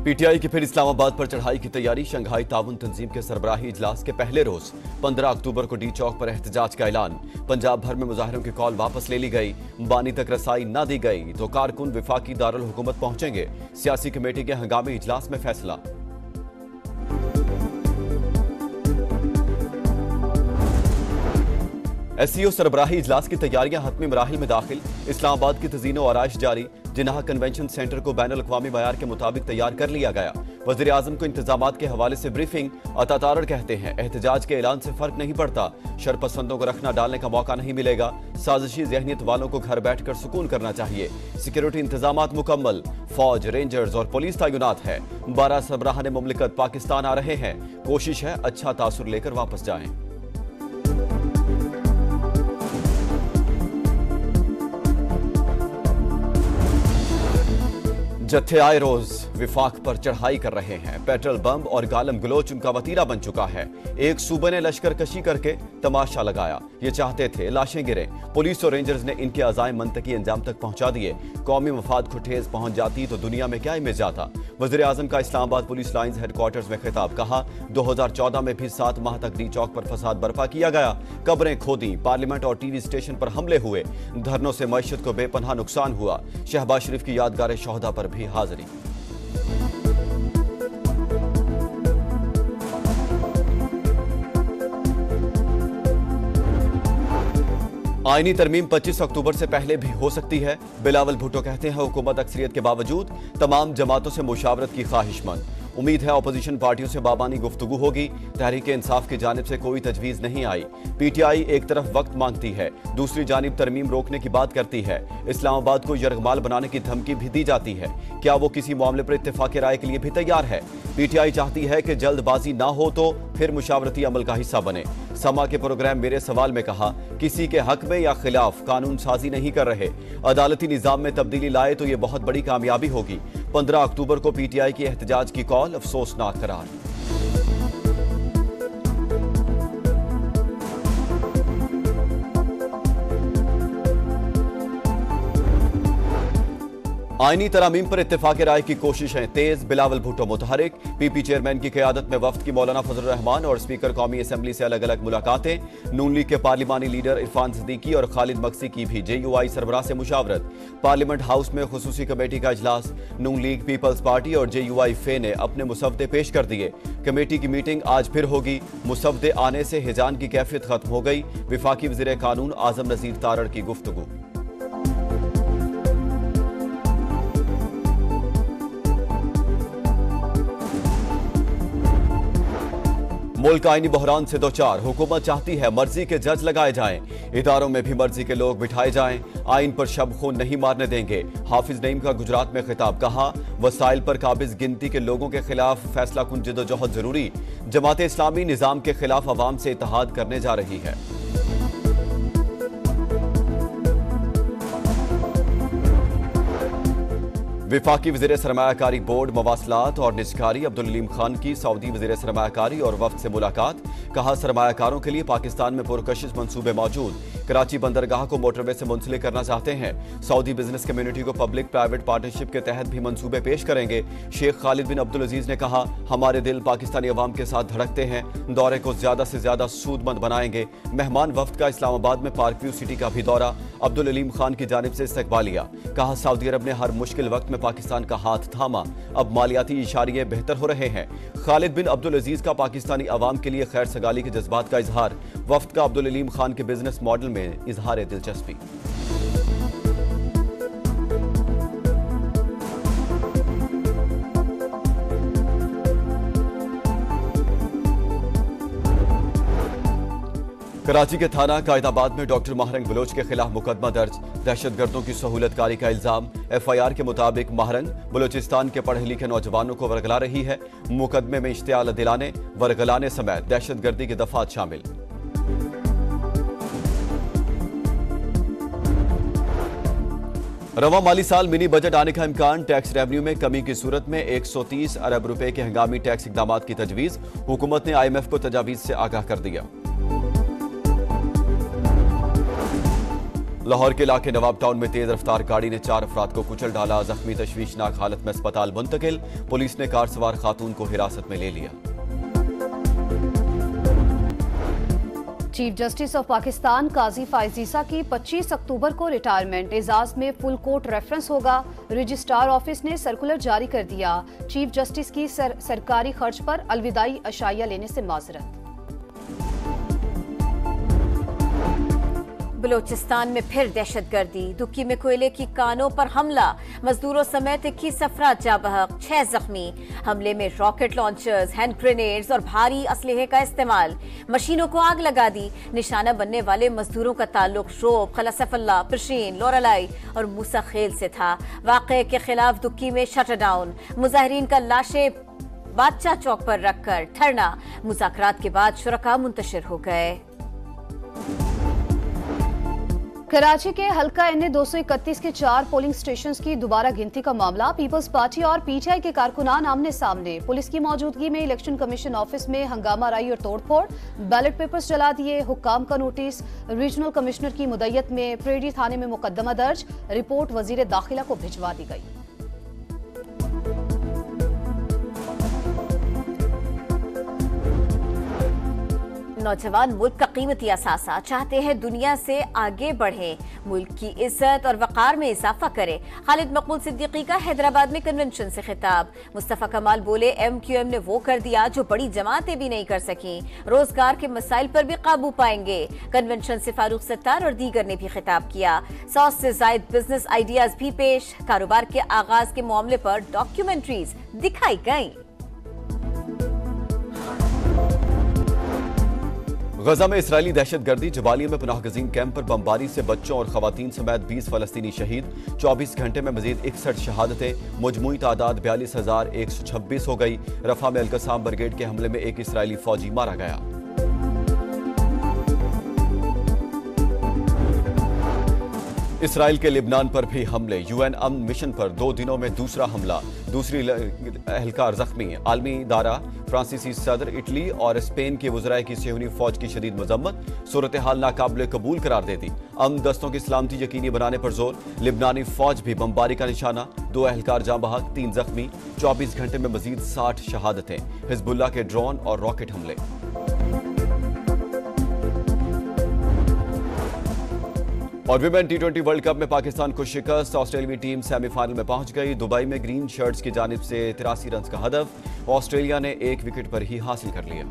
PTI की फिर इस्लामाबाद पर चढ़ाई की तैयारी। शंघाई ताउन तंजीम के सरबराही इजलास के पहले रोज 15 अक्टूबर को डी चौक पर एहतजाज का ऐलान। पंजाब भर में मुजाहिरों की कॉल वापस ले ली गई। बानी तक रसाई न दी गई तो कारकुन विफाकी दारुल हुकूमत पहुंचेंगे। सियासी कमेटी के हंगामी इजलास में फैसला। एससीओ सरबराही इजलास की तैयारियां हतमी मराहिल में दाखिल। इस्लामाबाद की तज़ीनो आराइश जारी। जिन्हा कन्वेंशन सेंटर को बैनुल अक़वामी मयार के मुताबिक तैयार कर लिया गया। वज़ीर आज़म को इंतजामात के हवाले से ब्रीफिंग। अता तारड़ कहते हैं एहतजाज के ऐलान से फर्क नहीं पड़ता, शरपसंदों को रखना डालने का मौका नहीं मिलेगा। साजिशी ज़हनियत वालों को घर बैठकर सुकून करना चाहिए। सिक्योरिटी इंतजामात मुकम्मल। फौज, रेंजर्स और पुलिस तैनात है। 12 सरबराहान मुमलिकत पाकिस्तान आ रहे हैं। कोशिश है अच्छा तासुर लेकर वापस जाएं। जत्थे आए रोज विफाक पर चढ़ाई कर रहे हैं। पेट्रोल बम और गालम गलोच उनका वतीरा बन चुका है। एक सूबे ने लश्कर कशी करके तमाशा लगाया। ये चाहते थे लाशें गिरे। पुलिस और रेंजर्स ने इनके अज़ाइम मंतकी अंजाम तक पहुंचा दिए। कौमी मफाद को ठेस पहुंच जाती तो दुनिया में क्या इमेज जाता। वज़ीर आज़म का इस्लामाबाद पुलिस लाइन्स हेडक्वार्टर्स में खिताब। कहा 2014 में भी 7 माह तक डी चौक पर फसाद बर्पा किया गया। कब्रें खोदी, पार्लियामेंट और टीवी स्टेशन पर हमले हुए। धरनों से मईशत को बेपनाह नुकसान हुआ। शहबाज शरीफ की यादगार शोहदा पर भी हाजिरी। आईनी तरमीम 25 अक्टूबर से पहले भी हो सकती है। बिलावल भुट्टो कहते हैं हुकूमत अक्सरियत के बावजूद तमाम जमातों से मुशावरत की ख्वाहिशमंद। उम्मीद है अपोजिशन पार्टियों से बाबानी गुफ्तगू होगी। तहरीक इंसाफ की जानिब से कोई तजवीज़ नहीं आई। पीटीआई एक तरफ वक्त मांगती है, दूसरी जानिब तरमीम रोकने की बात करती है। इस्लामाबाद को यरगमाल बनाने की धमकी भी दी जाती है। क्या वो किसी मामले पर इत्तेफाक राय के लिए भी तैयार है? पीटीआई चाहती है कि जल्दबाजी ना हो तो फिर मुशावरती अमल का हिस्सा बने। समा के प्रोग्राम मेरे सवाल में कहा किसी के हक में या खिलाफ कानून साजी नहीं कर रहे। अदालती निजाम में तब्दीली लाए तो ये बहुत बड़ी कामयाबी होगी। 15 अक्टूबर को पीटीआई की एहतजाज की कॉल अफसोसनाक करार। आईनी तरामीम पर इत्तेफाक राय की कोशिशें तेज। बिलावल भुट्टो मुतहरिक। पीपी चेयरमैन की क़यादत में वफ्द की मौलाना फजल रहमान और स्पीकर कौमी असम्बली से अलग अलग मुलाकातें। नून लीग के पार्लिमानी लीडर इरफान सिद्दीकी और खालिद मक्सी की भी JUI सरबराह से मुशावरत। पार्लियामेंट हाउस में खुसूसी कमेटी का इजलास। नून लीग, पीपल्स पार्टी और JUI फे ने अपने मुसवदे पेश कर दिए। कमेटी की मीटिंग आज फिर होगी। मुसवदे आने से हिजान की कैफियत खत्म हो गई। विफाकी वज़ीर कानून आजम नज़ीर तारड़ की गुफ्तगू। मुल्क आईनी बहरान से दो चार। हुकूमत चाहती है मर्जी के जज लगाए जाएं। इदारों में भी मर्जी के लोग बिठाए जाएं। आइन पर शब खून नहीं मारने देंगे। हाफिज नईम का गुजरात में खिताब। कहा वसाइल पर काबिज गिनती के लोगों के खिलाफ फैसला कुन जदोजहद जरूरी। जमात इस्लामी निजाम के खिलाफ अवाम से इत्तेहाद करने जा रही है। विफाकी वज़ीर सरमायाकारी बोर्ड, मवासलात और निजकारी अब्दुल अलीम खान की सऊदी वज़ीर सरमायाकारी और वफ्द से मुलाकात। कहा सरमायाकारों के लिए पाकिस्तान में पुरकशिश मंसूबे मौजूद। कराची बंदरगाह को मोटरवे से मुंसलिक करना चाहते हैं। सऊदी बिजनेस कम्युनिटी को पब्लिक प्राइवेट पार्टनरशिप के तहत भी मंसूबे पेश करेंगे। शेख खालिद बिन अब्दुल अजीज ने कहा हमारे दिल पाकिस्तानी अवाम के साथ धड़कते हैं। दौरे को ज्यादा से ज्यादा सूदमंद बनाएंगे। मेहमान वफ्द का इस्लामाबाद में पार्क व्यू सिटी का भी दौरा। अब्दुल अलीम खान की जानिब से इस्तकबालिया। कहा सऊदी अरब ने हर मुश्किल वक्त में पाकिस्तान का हाथ थामा। अब मालियाती इशारे बेहतर हो रहे हैं। खालिद बिन अब्दुल अजीज का पाकिस्तानी अवाम के लिए खैर सगाली के जज्बात का इजहार। वफ्द का अब्दुल अलीम खान के बिजनेस मॉडल में इजहार दिलचस्पी। कराची के थाना कायदाबाद में डॉक्टर महरंग बलोच के खिलाफ मुकदमा दर्ज। दहशतगर्दों की सहूलतकारी का इल्जाम। FIR के मुताबिक महरंग बलोचिस्तान के पढ़े लिखे नौजवानों को वर्गला रही है। मुकदमे में इश्तियाल दिलाने, वर्गलाने समेत दहशतगर्दी के दफात शामिल। रवा माली साल मिनी बजट आने का इम्कान। टैक्स रेवेन्यू में कमी की सूरत में 130 अरब रुपए के हंगामी टैक्स इकदाम की तजवीज। हुकूमत ने IMF को तजावीज से आगाह कर दिया। लाहौर के इलाके नवाब टाउन में तेज रफ्तार गाड़ी ने 4 अफराद को कुचल डाला। जख्मी तशवीशनाक हालत में अस्पताल मुंतकिल। पुलिस ने कार सवार खातून को हिरासत में ले लिया। चीफ जस्टिस ऑफ पाकिस्तान काजी फायजीसा की 25 अक्टूबर को रिटायरमेंट। एजाज में फुल कोर्ट रेफरेंस होगा। रजिस्ट्रार ऑफिस ने सर्कुलर जारी कर दिया। चीफ जस्टिस की सरकारी खर्च पर अलविदाई अशाया लेने से माजरत। बलोचिस्तान में फिर दहशतगर्दी। दुक्की में कोयले की कानों पर हमला। मजदूरों समेत 21 अफराद जा बहक, 6 जख्मी। हमले में रॉकेट लॉन्चर्स, हैंड ग्रेनेड्स और भारी असलहे का इस्तेमाल। मशीनों को आग लगा दी। निशाना बनने वाले मजदूरों का ताल्लुक शोब, खलासफल्ला, पिरशीन, लोरालाई और मूसा खेल से था। वाक़े के खिलाफ दुक्की में शटर डाउन। मुजाहिरीन का लाशें बादशाह चौक पर रखकर धरना। मुज़ाकरात के बाद शुरका मुंतशिर हो गए। कराची के हल्का NA 231 के 4 पोलिंग स्टेशंस की दोबारा गिनती का मामला। पीपल्स पार्टी और PTI के कारकुनान आमने सामने। पुलिस की मौजूदगी में इलेक्शन कमीशन ऑफिस में हंगामा राई और तोड़फोड़। बैलेट पेपर्स जला दिए। हुक्काम का नोटिस। रीजनल कमिश्नर की मुद्दत में प्रेडी थाने में मुकदमा दर्ज। रिपोर्ट वजीर दाखिला को भिजवा दी गई। नौजवान मुल्क का कीमती असासा चाहते हैं दुनिया से आगे बढ़े, मुल्क की इज्जत और वकार में इजाफा करे। खालिद मकबूल सिद्दीकी का हैदराबाद में कन्वेंशन से खिताब। मुस्तफा कमाल बोले MQM ने वो कर दिया जो बड़ी जमातें भी नहीं कर सकी। रोजगार के मसाइल पर भी काबू पाएंगे। कन्वेंशन से फारूक सत्तार और दीगर ने भी खिताब किया। 100 से जायद बिजनेस आइडियाज भी पेश। कारोबार के आगाज के मामले पर डॉक्यूमेंट्रीज दिखाई गई। गजा में इसराइली दहशतगर्दी। जबालिया में पनाहगजीन कैंप पर बमबारी से बच्चों और खवातीन समेत 20 फलस्तीनी शहीद। 24 घंटे में मजीद 61 शहादतें। मजमूई तादाद 42,126 हो गई। रफा में अलकसाम ब्रिगेड के हमले में एक इसराइली फौजी मारा गया। इसराइल के लिबनान पर भी हमले। UN अमन मिशन पर 2 दिनों में दूसरा हमला। दूसरी एहलकार जख्मी। आलमी इदारा फ्रांसीसी सदर इटली और स्पेन के वज़राए की सेहूनी फौज की शदीद मजम्मत। सूरत हाल नाकाबिल कबूल करार दे दी। अमन दस्तों की सलामती यकीनी बनाने पर जोर। लिबनानी फौज भी बमबारी का निशाना। 2 एहलकार जाँ बहक, 3 जख्मी। 24 घंटे में मजीद 60 शहादतें। हिजबुल्लाह के ड्रोन और रॉकेट हमले। और विमेन T20 वर्ल्ड कप में पाकिस्तान को शिकस्त। ऑस्ट्रेलियाई टीम सेमीफाइनल में पहुंच गई। दुबई में ग्रीन शर्ट्स की जानिब से 83 रन का हदफ। ऑस्ट्रेलिया ने 1 विकेट पर ही हासिल कर लिया।